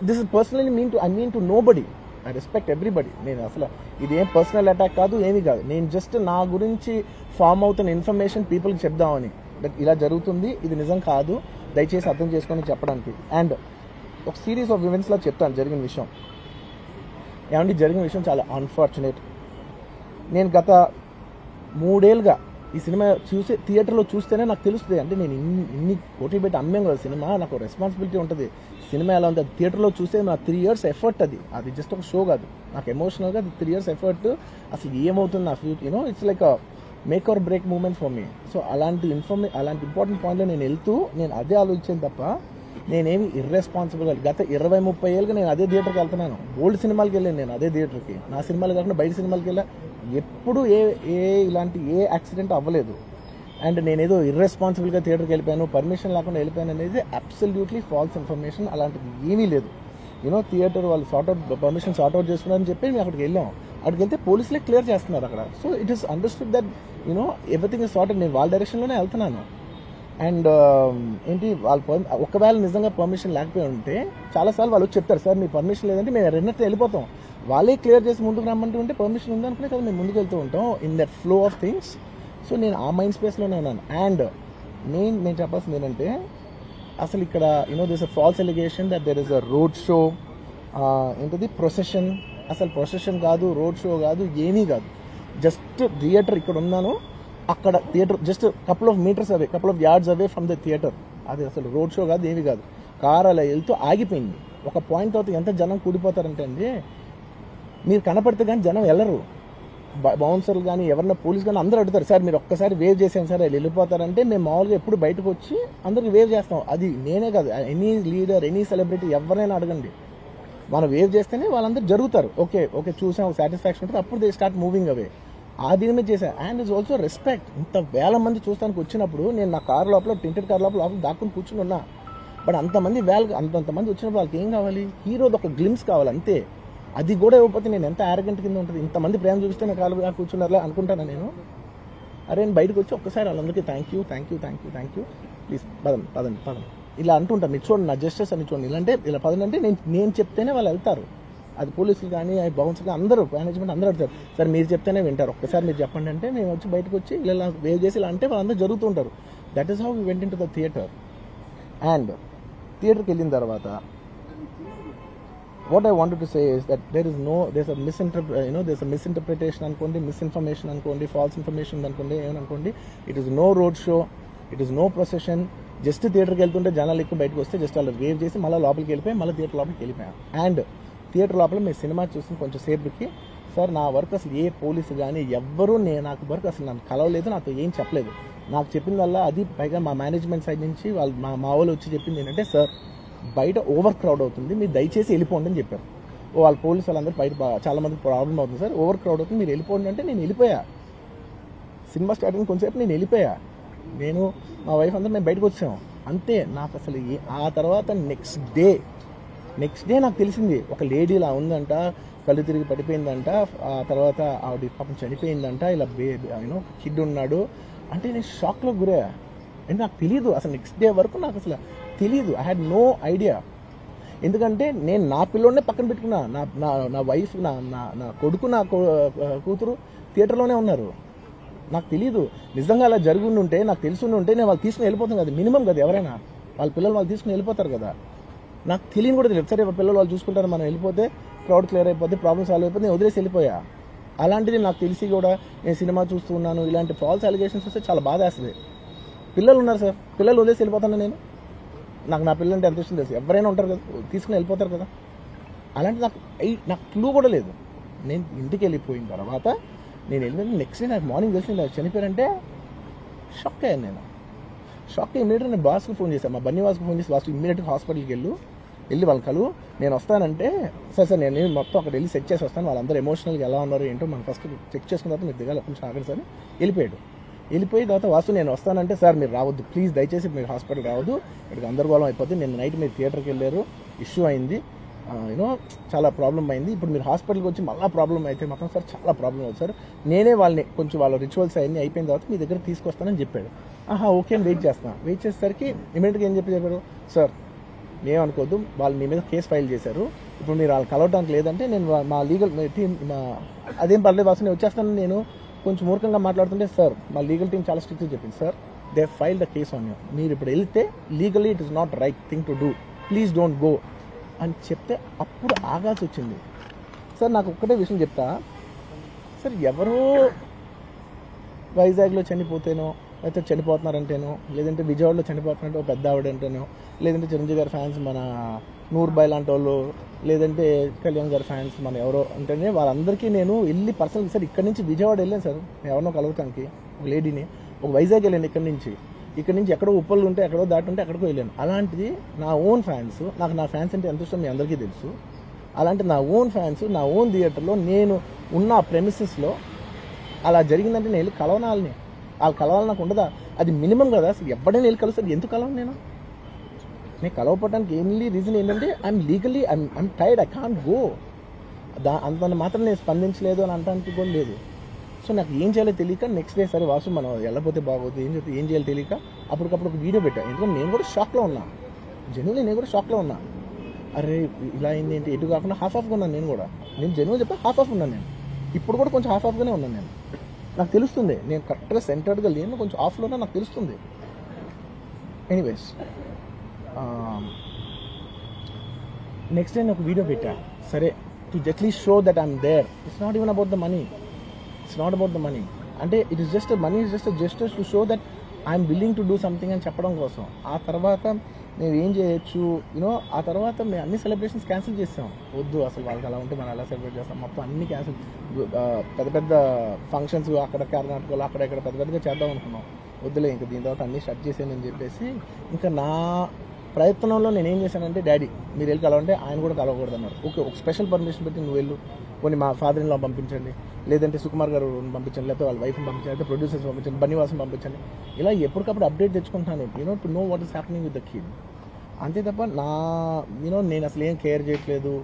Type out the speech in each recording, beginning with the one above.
This is personally I mean to nobody. I respect everybody. నేను అసలు ఇదేం personal attack కాదు, ఏమీ కాదు. నేను జస్ట్ నా గురించి ఫామ్ అవుతున్న ఇన్ఫర్మేషన్ పీపుల్కి చెప్దామని, దట్ ఇలా జరుగుతుంది, ఇది నిజం కాదు, దయచేసి అర్థం చేసుకొని చెప్పడానికి. అండ్ ఒక సిరీస్ ఆఫ్ ఈవెంట్స్లో చెప్తాను జరిగిన విషయం. ఏమంటే జరిగిన విషయం చాలా అన్ఫార్చునేట్. నేను గత 3 ఏళ్ళుగా ఈ సినిమా థియేటర్లో చూస్తేనే నాకు తెలుస్తుంది. అంటే నేను ఇన్ని కోట్లు పెట్టి అమ్మేం కదా సినిమా, నాకు రెస్పాన్సిబిలిటీ ఉంటుంది. సినిమా ఎలా ఉంది అది థియేటర్లో చూస్తే నా 3 years ఎఫర్ట్, అది జస్ట్ ఒక షో కాదు. నాకు ఎమోషనల్గా అది 3 years ఎఫర్ట్. అసలు ఏమవుతుంది నా future, it's like make or break moment for me. So అలాంటి ఇంపార్టెంట్ పాయింట్లో నేను వెళ్తూ నేను అదే ఆలోచించాను తప్ప నేనేమి ఇర్రెస్పాన్సిబుల్గా గత 20-30 ఏళ్ళుగా నేను అదే థియేటర్కి వెళ్తున్నాను. ఓల్డ్ సినిమాలకి వెళ్ళాను నేను అదే థియేటర్కి. నా సినిమాలు కాకుండా బయట సినిమాలకి వెళ్ళా. ఎప్పుడు ఇలాంటి యాక్సిడెంట్ అవ్వలేదు. అండ్ నేనేదో ఇర్రెస్పాన్సిబుల్గా థియేటర్కి వెళ్ళిపోయాను, పర్మిషన్ లేకుండా వెళ్ళిపోయాను అనేది అబ్సల్యూట్లీ ఫాల్స్ ఇన్ఫర్మేషన్. అలాంటిది ఏమీ లేదు. థియేటర్ వాళ్ళు పర్మిషన్ సార్ట్అవుట్ చేసుకున్నారని చెప్పి మేము అక్కడికి వెళ్ళాం. అక్కడికి వెళ్తే పోలీసులే క్లియర్ చేస్తున్నారు అక్కడ. So it is understood that everything is sorted. నేను వాళ్ళ డైరెక్షన్లోనే వెళ్తున్నాను. అండ్ ఏంటి ఒకవేళ నిజంగా పర్మిషన్ లేకపోయి ఉంటే చాలాసార్లు వాళ్ళు చెప్తారు, సార్ మీ పర్మిషన్ లేదంటే మేము రెండట్టు వెళ్ళిపోతాం. వాళ్ళే క్లియర్ చేసి ముందుకు రమ్మంటూ ఉంటే పర్మిషన్ ఉందనుకునే కదా మేము ముందుకు వెళ్తూ ఉంటాం in that flow of things. So నేను ఆ మైండ్ స్పేస్లోనే ఉన్నాను. అండ్ నేను చెప్పాల్సింది ఏంటంటే అసలు ఇక్కడ this a false allegation that there is a road show, ఏంటది ప్రొసెషన్. అసలు ప్రొసెషన్ కాదు, రోడ్ షో కాదు, ఏమీ కాదు. జస్ట్ థియేటర్ ఇక్కడ ఉన్నాను, అక్కడ theatre just couple of yards away from the theatre. అది అసలు రోడ్ షో కాదు, ఏమీ కాదు. కార్ అలా వెళ్తూ ఆగిపోయింది. ఒక పాయింట్ తర్వాత ఎంత జనం కూడిపోతారంటే అండి, మీరు కనపడితే కానీ జనం వెళ్ళరు. బౌన్సర్లు కానీ ఎవరన్నా పోలీస్ కానీ అందరూ అడుగుతారు, సార్ మీరు ఒక్కసారి వేవ్ చేసాను సార్ వాళ్ళు వెళ్ళిపోతారంటే మేము మామూలుగా ఎప్పుడు బయటకు వచ్చి అందరికి వేవ్ చేస్తాం. అది నేనే కాదు, ఎనీ లీడర్, ఎనీ సెలబ్రిటీ ఎవరైనా అడగండి, మనం వేవ్ చేస్తేనే వాళ్ళందరూ జరుగుతారు. ఓకే చూసాం, ఒక సాటిస్ఫాక్షన్ ఉంటుంది, అప్పుడు దే స్టార్ట్ మూవింగ్ అవే. ఆ దీని మీద చేశాను. And it's also respect. ఇంత వేల మంది చూస్తానికి వచ్చినప్పుడు నేను నా కార్ లోపల టెంటెడ్ కార్ లోపల దాక్కుని కూర్చుని ఉన్నా. బట్ అంతమంది అంతమంది వచ్చినప్పుడు వాళ్ళకి ఏం కావాలి, హీరోది ఒక గ్లిమ్స్ కావాలి అంతే. అది కూడా ఇవ్వకపోతే నేను ఎంత యారగెంట్ కింద ఉంటుంది. ఇంతమంది ప్రేమ చూపిస్తే నేను కాలు కూర్చున్నారా అనుకుంటాను నేను. అరే నేను బయటకు వచ్చి ఒక్కసారి వాళ్ళందరికీ థ్యాంక్ యూ ప్లీజ్ పదండి ఇలా అంటుంటాను. మీరు చూడండి నా జస్టిస్ అని చూడండి. ఇలాంటే ఇలా పదండి నేను చెప్తేనే వాళ్ళు వెళ్తారు. అది పోలీసులు కానీ బౌన్సర్లు అందరూ మేనేజ్మెంట్ అందరూ అడుగుతారు, సార్ మీరు చెప్తేనే వింటారు, ఒక్కసారి మీరు చెప్పండి అంటే మేము వచ్చి బయటకు వచ్చి ఇలా వేవ్ చేసి ఇలా అంటే వాళ్ళందరూ జరుగుతూ ఉంటారు. That is how we went into the theatre. And థియేటర్కి వెళ్ళిన తర్వాత what I wanted to say is that there's a misinterpretation అనుకోండి, misinformation అనుకోండి, false information అనుకోండి, ఏమనుకోండి. It is no road show, it is no procession. Just థియేటర్కి వెళ్తుంటే జనాలు ఎక్కువ బయటకు వస్తే జస్ట్ వాళ్ళు వేవ్ చేసి మళ్ళీ లోపలికి వెళ్ళిపోయి మళ్ళీ థియేటర్ లోపలికి వెళ్ళిపోయాం. అండ్ థియేటర్ లోపల మేము సినిమా చూసిన కొంచెం సేపుకి సార్ నా వరకు అసలు ఏ పోలీసు కానీ ఎవ్వరూ నాకు వరకు అసలు నన్ను కలవలేదు, నాతో ఏం చెప్పలేదు. నాకు చెప్పిందల్లా అది పైగా మా మేనేజ్మెంట్ సైడ్ నుంచి వాళ్ళు మా వాళ్ళు వచ్చి చెప్పింది ఏంటంటే, సార్ బయట ఓవర్ క్రౌడ్ అవుతుంది, మీరు దయచేసి వెళ్ళిపోండి అని చెప్పారు. వాళ్ళ పోలీసు వాళ్ళందరూ బయట చాలా మందికి ప్రాబ్లం అవుతుంది సార్, ఓవర్ క్రౌడ్ అవుతుంది, మీరు వెళ్ళిపోండి అంటే నేను వెళ్ళిపోయా. సినిమా స్టార్టింగ్ కొంచెంసేపు నేను వెళ్ళిపోయా. నేను మా వైఫ్ అందరూ మేము బయటకు వచ్చాము అంతే. నాకు అసలు ఆ తర్వాత నెక్స్ట్ డే నాకు తెలిసింది ఒక లేడీ ఇలా ఉందంట, కళ్ళు తిరిగి పడిపోయిందంట, ఆ తర్వాత ఆవిడ పాపం చనిపోయిందంట, ఇలా కిడ్ ఉన్నాడు అంటే నేను షాక్లో గురయ్యా. అంటే నాకు తెలియదు అసలు, నెక్స్ట్ డే వరకు నాకు అసలు తెలియదు. I had no idea. ఎందుకంటే నేను నా పిల్లోనే పక్కన పెట్టుకున్నా, నా వైఫ్, నా కొడుకు, నా కూతురు థియేటర్లోనే ఉన్నారు. నాకు తెలియదు. నిజంగా అలా జరిగి ఉంటే, నాకు తెలిసి ఉంటే నేను వాళ్ళు తీసుకుని వెళ్ళిపోతాను కదా, మినిమం కదా, ఎవరైనా వాళ్ళ పిల్లలు వాళ్ళు తీసుకుని వెళ్ళిపోతారు కదా. నాకు తెలియని కూడా తెలియదు. సరే పిల్లలు వాళ్ళు చూసుకుంటారు, మనం వెళ్ళిపోతే క్రౌడ్ క్లియర్ అయిపోతే, ప్రాబ్లమ్ సాల్వ్ అయిపోతే, నేను వదిలేసి వెళ్ళిపోయా. అలాంటిది నాకు తెలిసి కూడా నేను సినిమా చూస్తూ ఉన్నాను, ఇలాంటి ఫాల్స్ అలిగేషన్స్ వస్తే చాలా బాధ వేస్తుంది. పిల్లలు ఉన్నారు సార్, పిల్లలు వదిలేసి వెళ్ళిపోతాను నేను. నాకు నా పిల్లలు అంటే ఎంత ఇష్టం తెలుసు, ఎవరైనా ఉంటారు కదా, తీసుకుని వెళ్ళిపోతారు కదా. అలాంటి నాకు క్లూ కూడా లేదు. నేను ఇంటికి వెళ్ళిపోయిన తర్వాత నేను వెళ్ళిన నెక్స్ట్ డే నాకు మార్నింగ్ తెలిసి నాకు చనిపోయారంటే షాక్ అయ్యాను. నేను షాక్ అయ్యి ఇమీడియట్గా నేను బాస్కి ఫోన్ చేశాను, మా బన్నీ వాస్కి ఫోన్ చేసి, బాస్ ఇమీడియట్గా హాస్పిటల్కి వెళ్ళి వాళ్ళ కలు నేను వస్తానంటే, సార్ నేను మొత్తం అక్కడ వెళ్ళి చెక్ చేసి వస్తాను, వాళ్ళందరూ ఎమోషనల్గా ఎలా ఉన్నారు ఏంటో మనం ఫస్ట్ చెక్ చేసుకున్న తర్వాత మీరు దిగాలి కొంచెం ఆగండి సార్. వెళ్ళిపోయి తర్వాత వాసు నేను వస్తానంటే, సార్ మీరు రావద్దు ప్లీజ్, దయచేసి మీరు హాస్పిటల్ రావద్దు, ఇక్కడ గందరగోళం అయిపోతుంది, నేను నైట్ మీరు థియేటర్కి వెళ్ళారు, ఇష్యూ అయింది, చాలా ప్రాబ్లం అయింది, ఇప్పుడు మీరు హాస్పిటల్కి వచ్చి మళ్ళీ ప్రాబ్లం అయితే మాత్రం సార్ చాలా ప్రాబ్లం అవుతుంది సార్, నేనే వాళ్ళని కొంచెం వాళ్ళ రిచువల్స్ అవన్నీ అయిపోయిన తర్వాత మీ దగ్గర తీసుకొస్తానని చెప్పాడు. ఓకే అని వెయిట్ చేస్తాను. వెయిట్ చేసేసరికి ఇమీడియట్గా ఏం చెప్పారు, సార్ ఏమనుకోవద్దు, వాళ్ళు మీ మీద కేసు ఫైల్ చేశారు. ఇప్పుడు మీరు వాళ్ళు కలవడానికి లేదంటే నేను మా లీగల్ టీం అదేం పర్లేదు వాసు నేను వచ్చేస్తాను. నేను కొంచెం మూర్ఖంగా మాట్లాడుతుంటే సార్ మా లీగల్ టీం చాలా స్ట్రిక్ట్గా చెప్పింది, sir they file the case on you, మీరు ఇప్పుడు వెళ్తే legally it is not right thing to do, please don't go అని చెప్తే అప్పుడు ఆగాల్సి వచ్చింది. సార్ నాకు ఒక్కటే విషయం చెప్తా సార్, ఎవరో వైజాగ్లో చనిపోతేనో లేకపోతే చనిపోతున్నారంటేనో, లేదంటే విజయవాడలో చనిపోతున్నారంటే ఒక పెద్ద ఆవిడ అంటేనో, లేదంటే చిరంజీవి గారి ఫ్యాన్స్ మన నూర్బాయ్ లాంటి వాళ్ళు, లేదంటే కళ్యాణ్ గారి ఫ్యాన్స్ మన ఎవరో అంటేనే వాళ్ళందరికీ నేను వెళ్ళి పర్సనల్ సార్ ఇక్కడ నుంచి విజయవాడ వెళ్ళాను సార్ ఎవరినో కలవటానికి, ఒక లేడీని, ఒక వైజాగ్ వెళ్ళాను ఇక్కడ నుంచి ఎక్కడో ఉప్పలు ఉంటే ఎక్కడో దాటి ఉంటే ఎక్కడికో వెళ్ళాను. అలాంటిది నా ఓన్ ఫ్యాన్స్, నాకు నా ఫ్యాన్స్ అంటే ఎంత ఇష్టం మీ అందరికీ తెలుసు. అలాంటి నా ఓన్ ఫ్యాన్స్ నా ఓన్ థియేటర్లో నేను ఉన్న ప్రెమిసెస్లో అలా జరిగిందంటే నేను వెళ్ళి కలవనాలని, వాళ్ళు కలవాలి నాకు ఉండదా? అది మినిమం కదా అసలు. ఎప్పుడైనా వెళ్ళి కలుస్తారు, ఎందుకు కలవను నేను కలవపోవడానికి ఏంలీ రీజన్ ఏంటంటే I'm legally I'm tired, I can't go. అంత మాత్రం నేను స్పందించలేదు అని అనడానికి కూడా లేదు. సో నాకు ఏం చేయాలో తెలియక నెక్స్ట్ డే సరే వాసు మనం వెళ్ళకపోతే బాగోదు, ఏం చేయాలో తెలియక అప్పటికప్పుడు ఒక వీడియో పెట్టాను. ఎందుకంటే నేను కూడా షాక్లో ఉన్నా, జెన్యున్లీ నేను కూడా షాక్లో ఉన్నా. అరే ఇలా అయింది ఏంటి, ఎటు కాకుండా హాఫ్ ఆఫ్గా ఉన్నాను నేను జెన్యున్ చెప్తే హాఫ్ ఆఫ్ ఉన్నాను నేను. ఇప్పుడు కూడా కొంచెం హాఫ్ ఆఫ్గానే ఉన్నాను నేను. నాకు తెలుస్తుంది నేను కరెక్ట్గా సెంటర్డ్గా లేను, కొంచెం ఆఫ్లోనే నాకు తెలుస్తుంది. ఎనీవేస్ నెక్స్ట్ డే నేను ఒక వీడియో పెట్టా, సరే to at least show that I'm there. It's not even about the money, అంటే it is just money is just gestures to show that I'm willing to do something అని చెప్పడం కోసం. ఆ తర్వాత మేము ఏం చేయొచ్చు ఆ తర్వాత మేము అన్ని సెలబ్రేషన్స్ క్యాన్సిల్ చేస్తాం. వద్దు అసలు వాళ్ళకి అలా ఉంటే మనం ఎలా సెలబ్రేట్ చేస్తాం, మొత్తం అన్ని క్యాన్సిల్. పెద్ద పెద్ద ఫంక్షన్స్ అక్కడ కర్ణాటకలో అక్కడ ఇక్కడ పెద్ద పెద్దగా చేద్దాం అనుకున్నాం. వద్దులే ఇంకా దీని తర్వాత అన్ని షట్ చేసానని చెప్పేసి ఇంకా నా ప్రయత్నంలో నేను ఏం చేశానంటే, డాడీ మీరు వెళ్ళి కలవంటే ఆయన కూడా కలవకూడదు అన్నారు. ఓకే ఒక స్పెషల్ పర్మిషన్ పెట్టి నువ్వు వెళ్ళు, కొన్ని మా ఫాదర్ ఇన్ లా పంపించండి, లేదంటే సుకుమార్ గారు పంపించండి, లేకపోతే వాళ్ళ వైఫ్ని పంపించండి, లేకపోతే ప్రొడ్యూసర్స్ పంపించండి, బన్నీవాసం పంపించండి. ఇలా ఎప్పటికప్పుడు అప్డేట్ తెచ్చుకుంటాను to know what is happening with the kid. అంతే తప్ప నేను అసలు ఏం కేర్ చేయట్లేదు.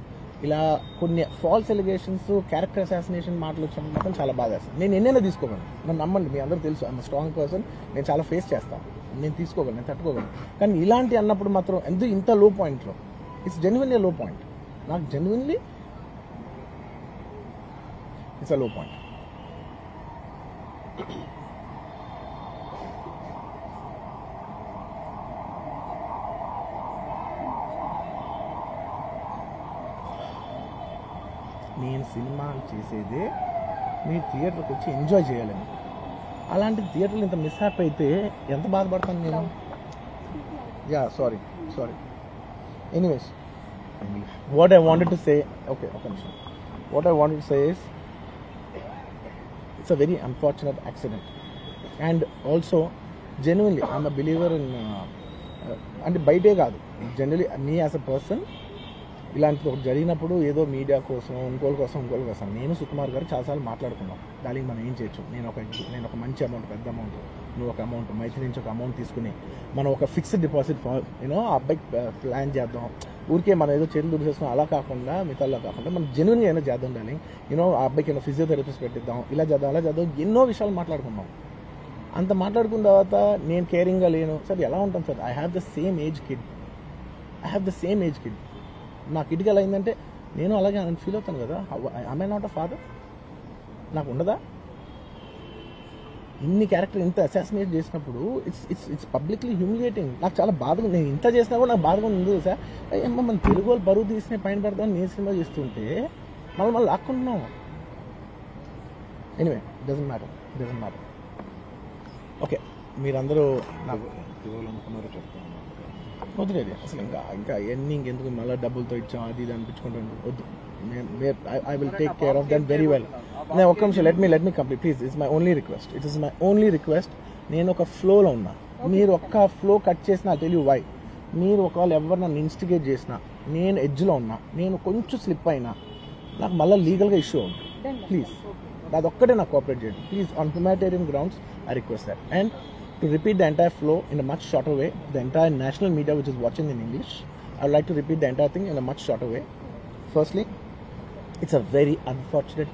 ఇలా కొన్ని ఫాల్స్ ఎలిగేషన్స్, క్యారెక్టర్ అసాసినేషన్ మాటలు వచ్చినప్పుడు మాత్రం చాలా బాగా వేస్తాను. నేను ఎన్నైనా తీసుకోగలను, నన్ను నమ్మండి, మీ అందరూ తెలుసు ఐఎమ్ స్ట్రాంగ్ పర్సన్, నేను చాలా ఫేస్ చేస్తాను, నేను తీసుకోగలను, నేను తట్టుకోగలను. కానీ ఇలాంటి అన్నప్పుడు మాత్రం ఇంత లో పాయింట్లో ఇట్స్ జెన్యున్లీ లో పాయింట్, నాకు జెన్యున్లీ ఇట్స్ అ లో పాయింట్. నేను సినిమాలు చేసేదే మీ థియేటర్కి వచ్చి ఎంజాయ్ చేయాలని. అలాంటి థియేటర్లు ఇంత మిస్హ్యాప్ అయితే ఎంత బాధపడతాను నేను. Sorry anyways what I wanted to say, okay ఒక నిమిషం, what I wanted to say is it's a very unfortunate accident. And also genuinely I'm a believer in, అంటే బయటే కాదు, generally me as a person ఇలాంటిది ఒకటి జరిగినప్పుడు ఏదో media కోసం ఇంకోళ్ళ కోసం నేను సుకుమార్ గారు చాలాసార్లు మాట్లాడుకున్నాం, దానికి మనం ఏం చేయొచ్చు. నేను ఒక మంచి అమౌంట్, పెద్ద అమౌంట్, నువ్వు ఒక అమౌంట్, మైత్రి నుంచి ఒక అమౌంట్ తీసుకుని మనం ఒక ఫిక్స్డ్ డిపాజిట్ ఆ అబ్బాయికి ప్లాన్ చేద్దాం. ఊరికే మనం ఏదో చేతులు దురిసేసుకుని అలా కాకుండా మిగతాలా కాకుండా మనం జెన్యున్గా ఏమైనా చేద్దాం డాలి. ఆ అబ్బాయికి ఏమైనా ఫిజియోథెరపిస్ట్ పెట్టిద్దాం, ఇలా చేద్దాం అలా చేద్దాం, ఎన్నో విషయాలు మాట్లాడుకున్నాం. అంత మాట్లాడుకున్న తర్వాత నేను కేరింగ్గా లేను సార్, ఎలా ఉంటాను sir? I have the same age kid. నా కిడ్కి ఎలా అయిందంటే నేను అలాగే ఫీల్ అవుతాను కదా. I not a father? నాకు ఉండదా? ఇన్ని క్యారెక్టర్ ఇంత అసాసినేట్ చేసినప్పుడు ఇట్స్ పబ్లిక్లీ హ్యూమిలియేటింగ్. నాకు చాలా బాధగా, నేను ఇంత చేసినా కూడా నాకు బాధగా ఉంది సార్. అమ్మ మన తెలుగు వాళ్ళు బరువు తీసిన పైన పెడతామని నేను సినిమా చేస్తుంటే మళ్ళీ లాక్కుంటున్నాం. Anyway doesn't matter. ఓకే మీరందరూ నాకు చెప్తాను వద్దులేదు అసలు, ఇంకా ఎన్ని ఇంకెందుకు మళ్ళీ డబ్బులతో ఇచ్చాం అది ఇది అనిపించుకుంటాను, వద్దు. I will take care of them very well. నేను ఒక్క నిమిషం let me complete please. It's my only request. నేను ఒక ఫ్లోలో ఉన్నా, మీరు ఒక్క ఫ్లో కట్ చేసినా టెల్ యూ వై. మీరు ఒకవేళ ఎవరు నన్ను ఇన్స్టిగేట్ చేసినా, నేను ఎడ్జ్లో ఉన్నా, నేను కొంచెం స్లిప్ అయినా నాకు మళ్ళీ లీగల్గా ఇష్యూ ఉంది. ప్లీజ్ అదొక్కటే నాకు కోఆపరేట్ చేయండి please. On humanitarian grounds I request that. And to repeat the entire flow in a much shorter way, the entire national media which is watching in English, I would like to repeat the entire thing in a much shorter way. Firstly, it's a very unfortunate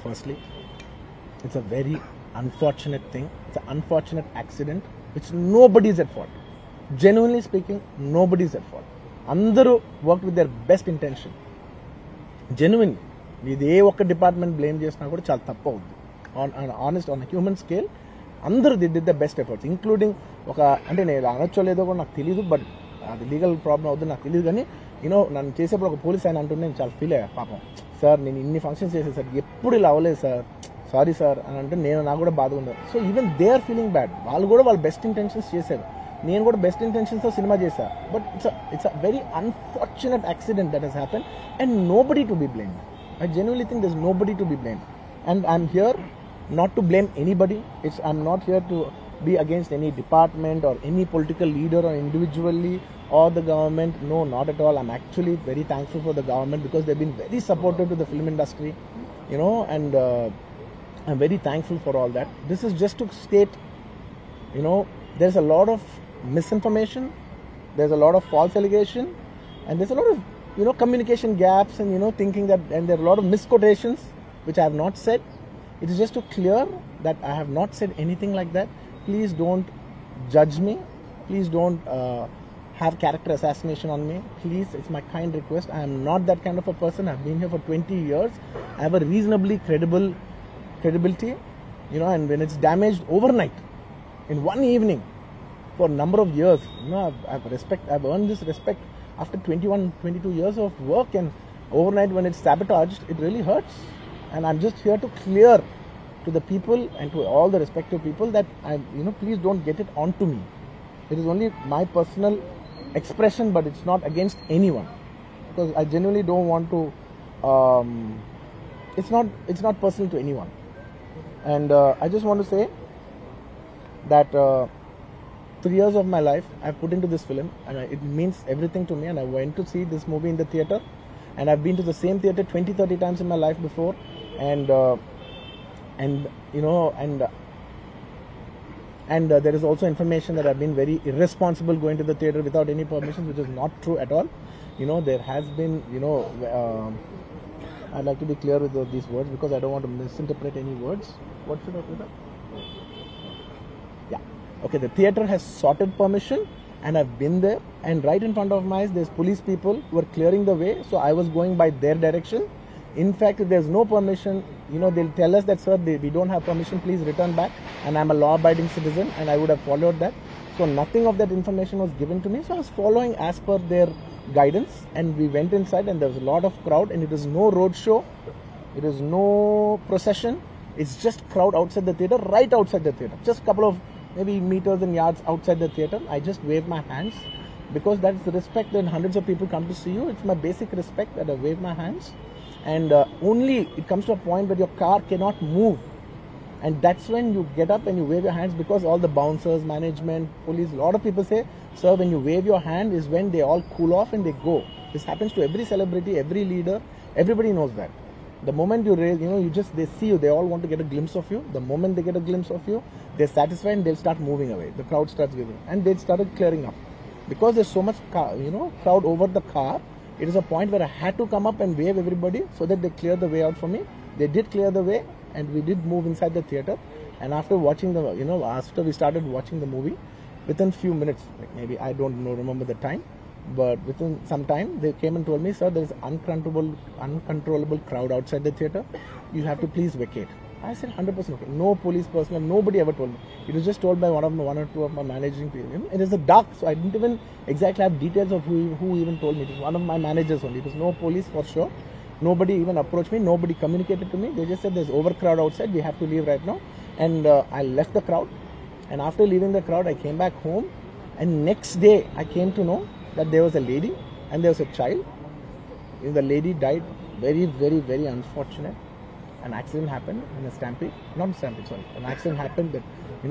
firstly, it's a very unfortunate thing. It's an unfortunate accident which nobody is at fault. Genuinely speaking, nobody is at fault. Andaru worked with their best intention. Genuinely. ఇది ఏ ఒక్క department blame చేసినా కూడా చాలా తప్పు అవుద్ది. On human scale అందరూ did the best efforts, including ఒక అంటే నేను అనొచ్చో లేదో కూడా నాకు తెలియదు, బట్ అది లీగల్ ప్రాబ్లం అవుతుంది నాకు తెలియదు. కానీ నన్ను చేసేప్పుడు ఒక పోలీస్ ఆయన అంటుంటే నేను చాలా ఫీల్ అయ్యా. పాపం సార్ నేను ఇన్ని ఫంక్షన్స్ చేసేది సార్, ఎప్పుడు ఇలా అవ్వలేదు సార్, సారీ సార్ అని అంటే నాకు కూడా బాధ ఉండదు. So even they are feeling bad. వాళ్ళు కూడా వాళ్ళ బెస్ట్ ఇంటెన్షన్స్ చేశారు, నేను కూడా బెస్ట్ ఇంటెన్షన్స్తో సినిమా చేశాను. But it's a very unfortunate accident that has happen and nobody to be blamed. I genuinely think there's nobody to be blamed, and I'm here not to blame anybody. I'm not here to be against any department or any political leader or individually or the government. No, not at all. I'm actually very thankful for the government because they've been very supportive to the film industry, and I'm very thankful for all that. This is just to state, there's a lot of misinformation, there's a lot of false allegation, and there's a lot of communication gaps and thinking that, and there are a lot of misquotations which I have not said. It is just to clear that I have not said anything like that. Please don't judge me. Please don't have character assassination on me. Please, it's my kind request. I am not that kind of a person. I've been here for 20 years. I have a reasonably credibility, and when it's damaged overnight in one evening for a number of years, I've earned this respect after 22 years of work, and overnight when it's sabotaged, it really hurts. And I'm just here to clear to the people and to all the respective people that please don't get it onto me. It is only my personal expression, but it's not against anyone, because I genuinely don't want to it's not personal to anyone. And I just want to say that 3 years of my life I've put into this film, and it means everything to me. And I went to see this movie in the theater, and I've been to the same theater 20-30 times in my life before, and there is also information that I've been very irresponsible going to the theater without any permission, which is not true at all. There has been I'd like to be clear with these words because I don't want to misinterpret any words. What should I put up? Okay, the theater has sorted permission, and I've been there, and right in front of my eyes there's police people who are clearing the way, so I was going by their direction. In fact, if there's no permission, they'll tell us that, sir, we don't have permission, please return back, and I'm a law-abiding citizen, and I would have followed that. So nothing of that information was given to me, so I was following as per their guidance, and we went inside, and there was a lot of crowd, and it is no road show, it is no procession, it's just crowd outside the theater, right outside the theater, just a couple of maybe meters and yards outside the theater. I just wave my hands because that's the respect that hundreds of people come to see you. It's my basic respect that I wave my hands, and only it comes to a point where your car cannot move, and that's when you get up and you wave your hands, because all the bouncers, management, police, a lot of people say, sir, when you wave your hand is when they all cool off and they go. This happens to every celebrity, every leader, everybody knows that. The moment you raise, they see you, they all want to get a glimpse of you. The moment they get a glimpse of you, they're satisfied and they'll start moving away. The crowd starts giving, and they started clearing up. Because there's so much crowd over the car, it is a point where I had to come up and wave everybody so that they clear the way out for me. They did clear the way, and we did move inside the theater. And after watching after we started watching the movie, within few minutes, like maybe I don't remember the time, but within some time they came and told me, sir, there is uncontrollable crowd outside the theater, you have to please vacate. I said 100% okay. No police personnel, nobody ever told me. It was just told by one or two of my managing people. It is a dark, so I didn't even exactly have details of who even told me. It was one of my managers only. It was no police for sure. Nobody even approached me, nobody communicated to me. They just said there's overcrowd outside, we have to leave right now. And I left the crowd, and after leaving the crowd I came back home, and next day I came to know that there was a lady and there was a child. The lady died, very, very, very unfortunate. An accident happened in a stampede, not a stampede, sorry. An accident happened that,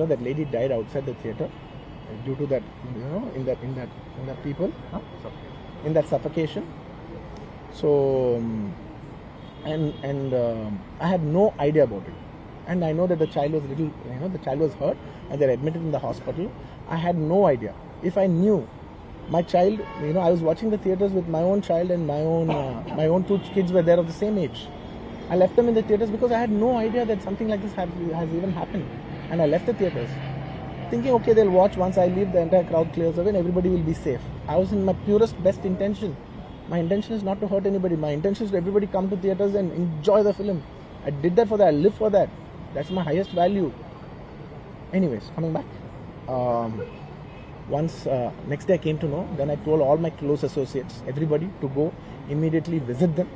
that lady died outside the theater due to that, in that people, in that suffocation. So, I had no idea about it. And I know that the child was the child was hurt and they're admitted in the hospital. I had no idea. If I knew my child, I was watching the theaters with my own child, and my own two kids were there of the same age. I left them in the theatres because I had no idea that something like this has even happened. And I left the theatres thinking, okay, they'll watch. Once I leave, the entire crowd clears away and everybody will be safe. I was in my purest, best intention. My intention is not to hurt anybody. My intention is to everybody come to theatres and enjoy the film. I did that for that. I live for that. That's my highest value. Anyways, coming back. Once next day I came to know, then I told all my close associates, everybody, to go immediately visit them.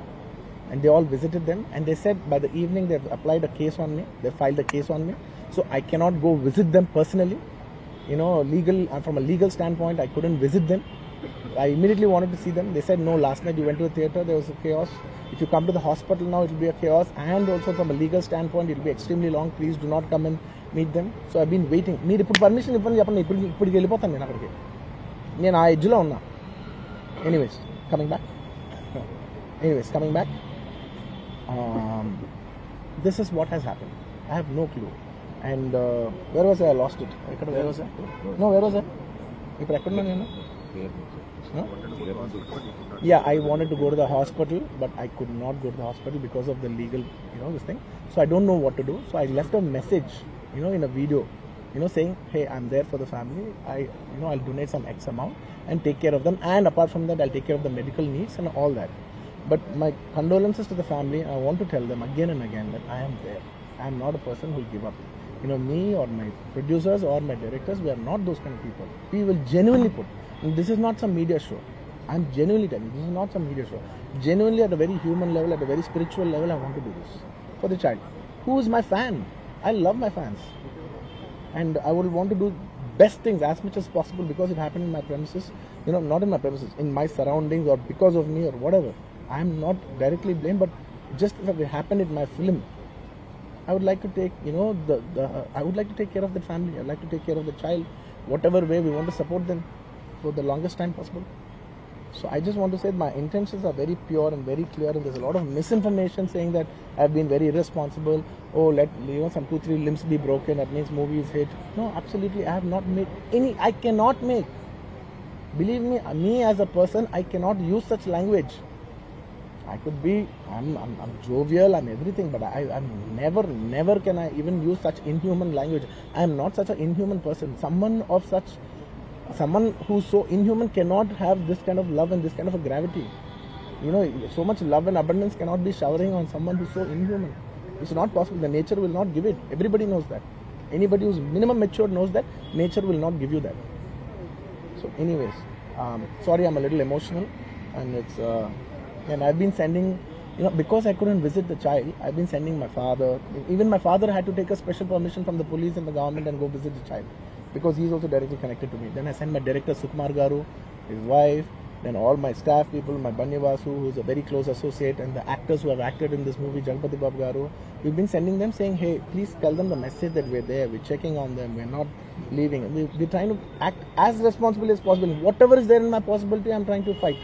And they all visited them, and they said by the evening they've applied a case on me. They filed a case on me, so I cannot go visit them personally. From a legal standpoint, I couldn't visit them. I immediately wanted to see them. They said, no, last night you went to the theatre, there was a chaos. If you come to the hospital now, it will be a chaos. And also from a legal standpoint, it will be extremely long. Please do not come and meet them. So I've been waiting. Need permission Anyways, coming back. This is what has happened. I have no clue. And where was I? I lost it. Where was I? No, where was I? Yeah, I wanted to go to the hospital, but I could not go to the hospital because of the legal, this thing. So I don't know what to do. So I left a message, in a video, saying, hey, I'm there for the family. I'll donate some X amount and take care of them. And apart from that, I'll take care of the medical needs and all that. But my condolences to the family. I want to tell them again and again that I am there. I am not a person who will give up. Me or my producers or my directors, we are not those kind of people. We will genuinely put. And this is not some media show. I'm genuinely telling you, this is not some media show. Genuinely, at a very human level, at a very spiritual level, I want to do this for the child. Who is my fan? I love my fans. And I would want to do best things as much as possible because it happened in my premises. Not in my premises, in my surroundings or because of me or whatever. I am not directly blamed, but just if it happened in my film, I would like to take, I would like to take care of the family. I'd like to take care of the child, whatever way we want to support them for the longest time possible. So I just want to say my intentions are very pure and very clear, and there's a lot of misinformation saying that I've been very irresponsible. Oh, let some 2-3 limbs be broken, that means movie is hit. No, absolutely, I have not made any. I cannot make. Believe me as a person, I cannot use such language. I could be, I'm jovial, I'm everything, but I'm never can I even use such inhuman language. I am not such an inhuman person. Someone who's so inhuman cannot have this kind of love and this kind of a gravity. So much love and abundance cannot be showering on someone who's so inhuman. It's not possible. The nature will not give it. Everybody knows that. Anybody who's minimum mature knows that nature will not give you that. So anyways, sorry, I'm a little emotional, and it's and I've been sending, because I couldn't visit the child, I've been sending my father. Even my father had to take a special permission from the police and the government and go visit the child, because he's also directly connected to me. Then I sent my director Sukumar Garu, his wife, then all my staff people, my Banni Vasu, who's a very close associate, and the actors who have acted in this movie, Jaganpati Babu Garu. We've been sending them saying, hey, please tell them the message that we're there, we're checking on them, we're not leaving. We're trying to act as responsibly as possible. Whatever is there in my possibility, I'm trying to fight.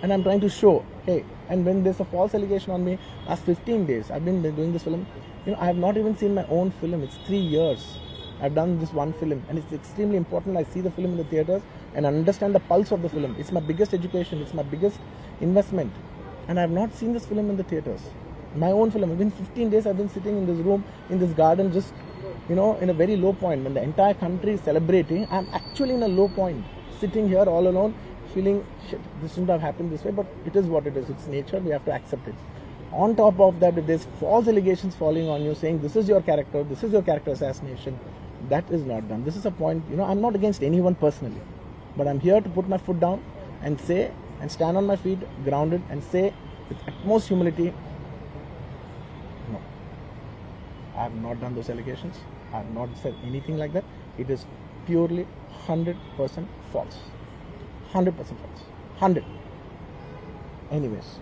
And I'm trying to show, hey, and when there's a false allegation on me, last 15 days, I've been doing this film. I have not even seen my own film. It's 3 years. I've done this one film, and it's extremely important. I see the film in the theaters and understand the pulse of the film. It's my biggest education. It's my biggest investment. And I have not seen this film in the theaters. My own film. Within 15 days, I've been sitting in this room, in this garden, just, in a very low point. When the entire country is celebrating, I'm actually in a low point, sitting here all alone, feeling, shit, this shouldn't have happened this way, but it is what it is. It's nature. We have to accept it. On top of that, if there's false allegations falling on you, saying this is your character assassination, that is not done. This is a point, I'm not against anyone personally, but I'm here to put my foot down and say, and stand on my feet, grounded, and say with utmost humility, no, I have not done those allegations. I have not said anything like that. It is purely 100% false. 100% false. 100. Anyways,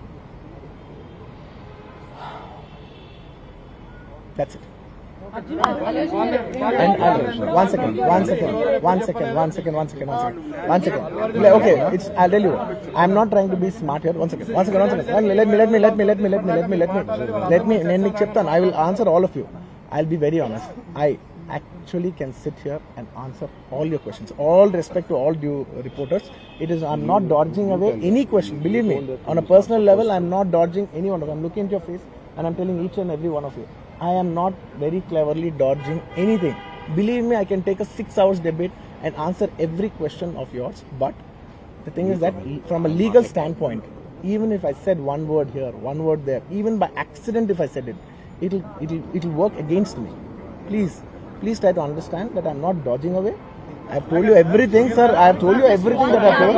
that's it. And one second. Okay, I'll tell you. I'm not trying to be smart here. One second. Let me. I will answer all of you. I'll be very honest. I actually can sit here and answer all your questions. All respect to all due reporters. I'm not dodging away any question. Believe me, on a personal level, I'm not dodging any one of them. I'm looking at your face. and I'm telling each and every one of you, I am not very cleverly dodging anything. Believe me, I can take a 6 hours debate and answer every question of yours. But the thing is that from a legal standpoint, even if I said one word here, one word there, even by accident if I said it, it'll work against me. Please try to understand that I'm not dodging away. I've told you everything, sir. I've told you everything that I've told.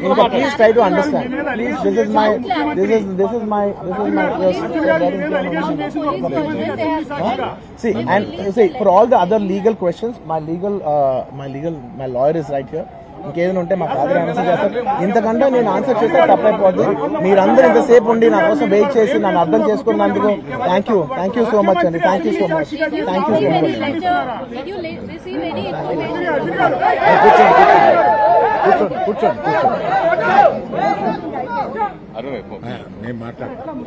Inka, please try to understand. Please, this is my. See, and see, for all the other legal questions, my lawyer is right here. ఇంకేదైనా ఉంటే మా father answer చేస్తారు. ఇంతకంటే నేను answer చేస్తే తప్పైపోద్ది. మీరందరూ ఇంతసేపు ఉండి నా కోసం వెయిట్ చేసి నన్ను అర్థం చేసుకున్నందుకు థ్యాంక్ యూ సో మచ్ అండి. Thank you so much. కూర్చోండి. నేను మాట్లాడతాను.